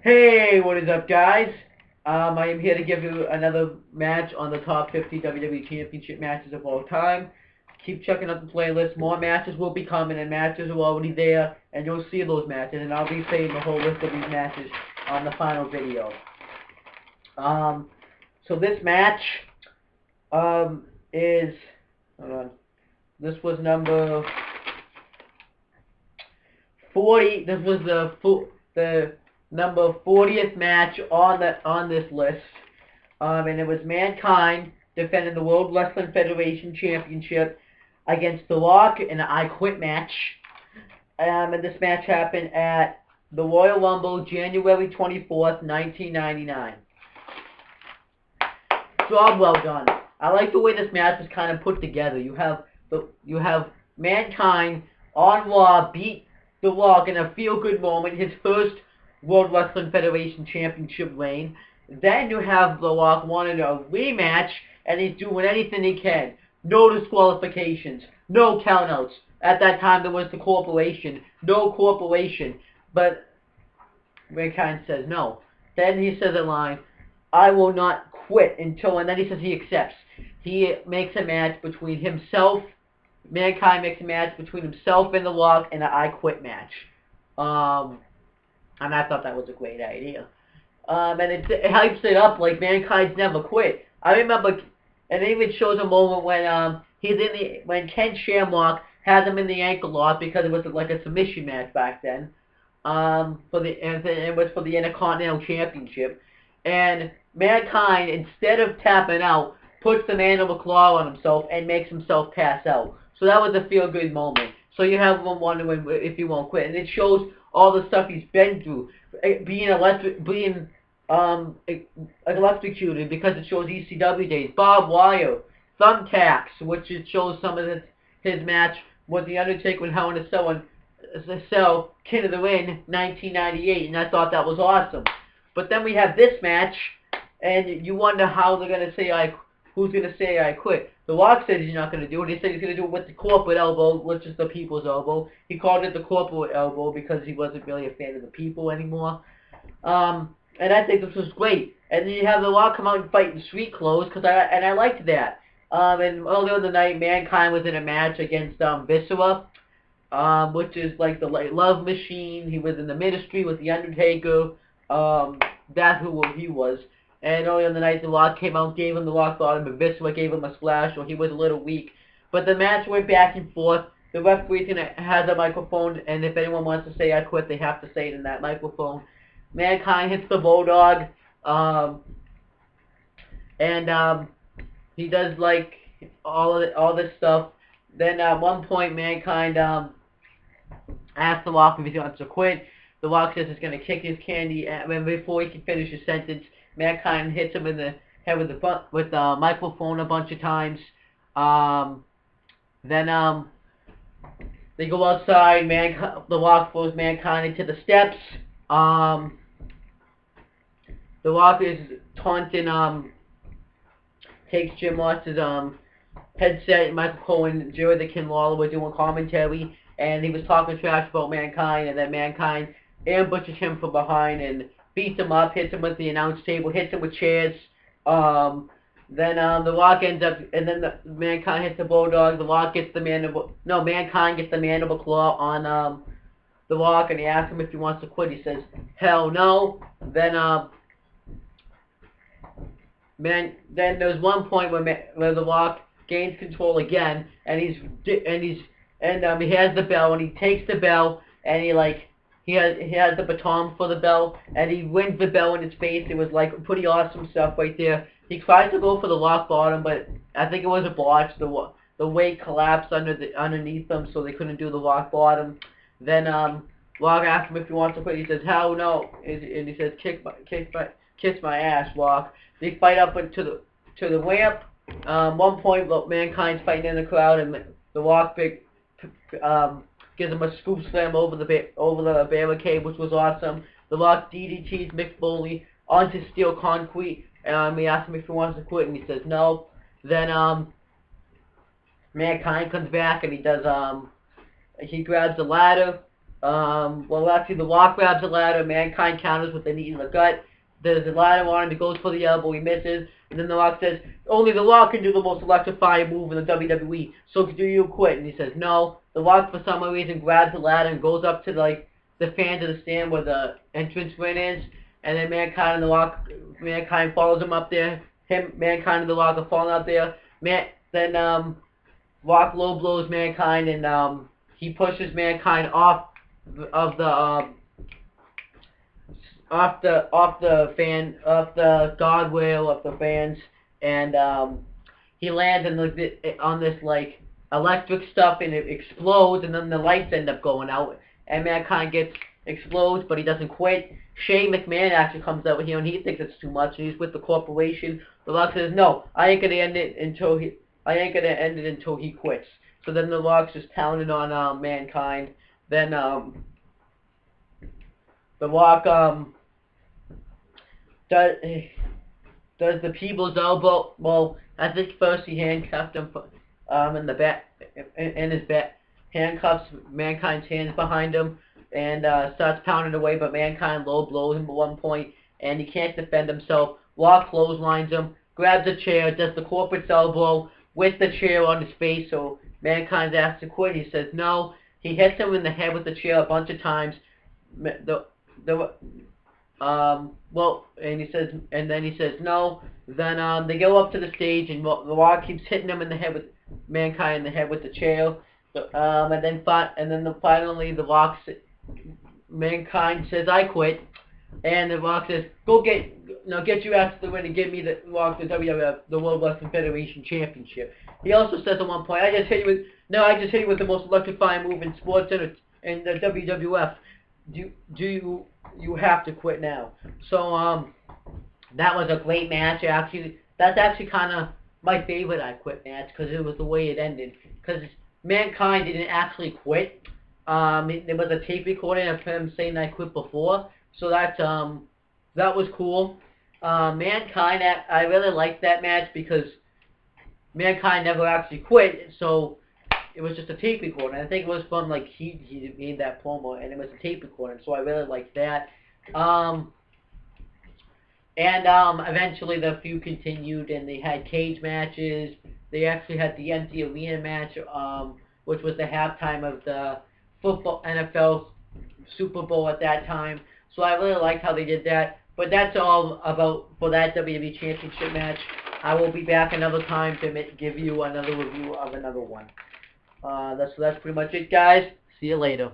Hey, what is up, guys? I am here to give you another match on the top 50 WWE Championship matches of all time. Keep checking out the playlist. More matches will be coming, and matches are already there, and you'll see those matches, and I'll be saying the whole list of these matches on the final video. So this match, is, hold on, this was number 40. This was the number 40th match on this list, and it was Mankind defending the World Wrestling Federation Championship against The Rock in an I Quit match. And this match happened at the Royal Rumble, January 24th, 1999. Job well done. I like the way this match is kind of put together. You have Mankind on Raw beat The Rock in a feel-good moment, his first World Wrestling Federation Championship reign. Then you have The Rock wanting a rematch, and he's doing anything he can. No disqualifications, no countouts. At that time, there was the corporation, no corporation. But Mankind says no. Then he says a line, "I will not quit until," and then he says he accepts. He makes a match between himself. Mankind makes a match between himself and The Rock in an I Quit match. And I thought that was a great idea. And it hypes it up like Mankind's never quit. I remember, and it even shows a moment when when Ken Shamrock had him in the ankle lock because it was like a submission match back then. It was for the Intercontinental Championship, and Mankind, instead of tapping out, puts the mandible claw on himself and makes himself pass out. So that was a feel-good moment. So you have him wondering if he won't quit, and it shows all the stuff he's been through, being electrocuted, because it shows ECW days, barbed wire, thumbtacks, which it shows some of his match with The Undertaker and Hell in a Cell, King of the Ring, 1998, and I thought that was awesome. But then we have this match, and you wonder how they're going to say who's going to say I quit. The Rock said he's not going to do it. He said he's going to do it with the corporate elbow, which is the people's elbow. He called it the corporate elbow because he wasn't really a fan of the people anymore. And I think this was great. And then you have The Rock come out and fight in street clothes, and I liked that. And earlier in the night, Mankind was in a match against Viscera, which is like the Love Machine. He was in the Ministry with The Undertaker. That's who he was. And earlier in the night, The Rock came out, gave him the rock bottom, and Viscera gave him a splash, or he was a little weak. But the match went back and forth. The referee has a microphone, and if anyone wants to say I quit, they have to say it in that microphone. Mankind hits the Bulldog, and he does like all this stuff. Then at one point, Mankind asks The Rock if he wants to quit. The Rock says he's going to kick his candy, and before he can finish his sentence, Mankind hits him in the head with the microphone a bunch of times. Then they go outside. The Rock throws Mankind into the steps. The Rock is taunting. Takes Jim Ross's headset. Michael Cole and Jerry the King Lawler were doing commentary, and he was talking trash about Mankind, and then Mankind ambushes him from behind and beats him up, hits him with the announce table, hits him with chairs. Then The Rock ends up, and then Mankind hits the Bulldog. The Rock gets the Mankind gets the mandible claw on The Rock, and he asks him if he wants to quit. He says, "Hell no." Then there's one point where The Rock gains control again, and he has the bell, and he takes the bell, and he has the baton for the bell, and he wins the bell in his face. It was like pretty awesome stuff right there. He tries to go for the rock bottom, but I think it was a botch. The weight collapsed underneath them, so they couldn't do the rock bottom. Then Rock asks him if he wants to quit. He says, "Hell no," and he says, "Kiss my ass, Rock." They fight up into the ramp. One point, Mankind's fighting in the crowd, and The Rock gives him a scoop slam over the barricade, which was awesome. The Rock DDTs Mick Foley onto steel concrete. He asks him if he wants to quit, and he says no. Then Mankind comes back, and he grabs a ladder, Well, actually, The Rock grabs the ladder. Mankind counters with a knee in the gut. There's a ladder on him. He goes for the elbow. He misses. And then The Rock says, only The Rock can do the most electrifying move in the WWE. So do you quit? And he says, no. The Rock, for some reason, grabs the ladder and goes up to, like, the fans of the stand where the entrance win is. And then Mankind and The Rock, Mankind follows him up there. Mankind and The Rock are falling out there. Then Rock low blows Mankind, and he pushes Mankind off of the off the guardrail of the fans, and he lands on this like electric stuff, and it explodes, and then the lights end up going out, and Mankind explodes, but he doesn't quit. Shane McMahon actually comes over here, and he thinks it's too much, and he's with the corporation. The Rock says, no, I ain't gonna end it until he quits. So then The Rock's just pounding on Mankind. Then The Rock does the people's elbow. Well, I think first he handcuffed him in the back, in his back, handcuffs Mankind's hands behind him, and starts pounding away. But Mankind low blows him at one point, and he can't defend himself. Rock clotheslines him, grabs a chair, does the corporate elbow with the chair on his face. So Mankind's asked to quit. He says no. He hits him in the head with the chair a bunch of times. Well, and then he says no. Then they go up to the stage, and The Rock keeps hitting him in the head with Mankind in the head with the chair. Finally The Rock, Mankind says, I quit, and The Rock says, get your ass to the ring and give me the WWF, the World Wrestling Federation Championship. He also says at one point, I just hit you with the most electrifying move in sports in the WWF. You have to quit now. So that was a great match. Actually, that's actually kind of my favorite I Quit match, because it was the way it ended. Because Mankind didn't actually quit. There was a tape recording of him saying I quit before. So that was cool. Mankind, I really liked that match because Mankind never actually quit. So it was just a tape recording. I think it was from, like, he made that promo, and it was a tape recording, so I really liked that. Eventually the feud continued, and they had cage matches. They actually had the empty arena match, which was the halftime of the NFL Super Bowl at that time. So I really liked how they did that. But that's all for that WWE Championship match. I will be back another time to give you another review of another one. That's pretty much it, guys. See you later.